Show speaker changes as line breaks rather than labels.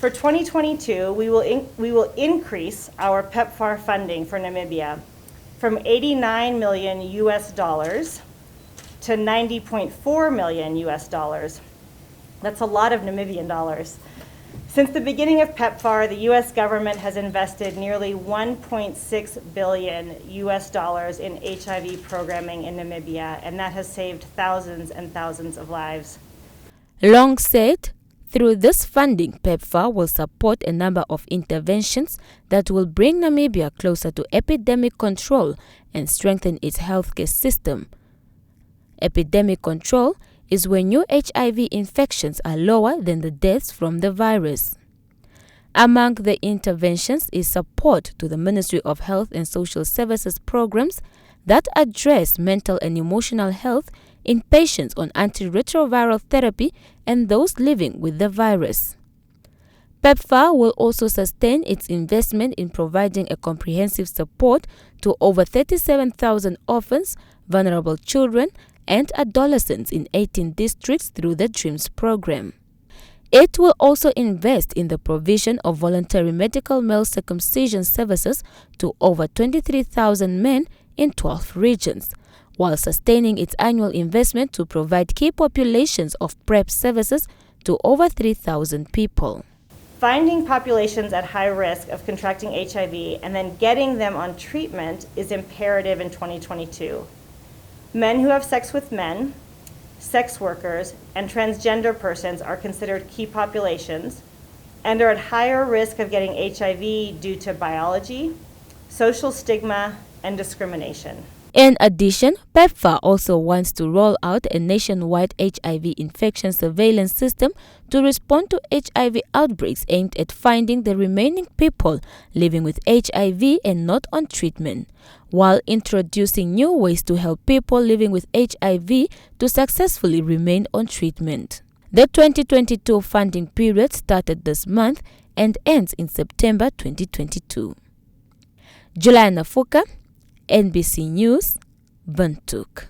For 2022, we will increase our PEPFAR funding for Namibia from $89 million to $90.4 million. That's a lot of Namibian dollars. Since the beginning of PEPFAR, the U.S. government has invested nearly $1.6 billion in HIV programming in Namibia, and that has saved thousands and thousands of lives.
Long said, through this funding, PEPFAR will support a number of interventions that will bring Namibia closer to epidemic control and strengthen its healthcare system. Epidemic control is when new HIV infections are lower than the deaths from the virus. Among the interventions is support to the Ministry of Health and Social Services programs that address mental and emotional health in patients on antiretroviral therapy and those living with the virus. PEPFAR will also sustain its investment in providing a comprehensive support to over 37,000 orphans, vulnerable children, and adolescents in 18 districts through the DREAMS program. It will also invest in the provision of voluntary medical male circumcision services to over 23,000 men in 12 regions, while sustaining its annual investment to provide key populations of PrEP services to over 3,000 people.
Finding populations at high risk of contracting HIV and then getting them on treatment is imperative in 2022. Men who have sex with men, sex workers, and transgender persons are considered key populations and are at higher risk of getting HIV due to biology, social stigma, and discrimination.
In addition, PEPFAR also wants to roll out a nationwide HIV infection surveillance system to respond to HIV outbreaks aimed at finding the remaining people living with HIV and not on treatment, while introducing new ways to help people living with HIV to successfully remain on treatment. The 2022 funding period started this month and ends in September 2022. Juliana Fuka, NBC News, Windhoek.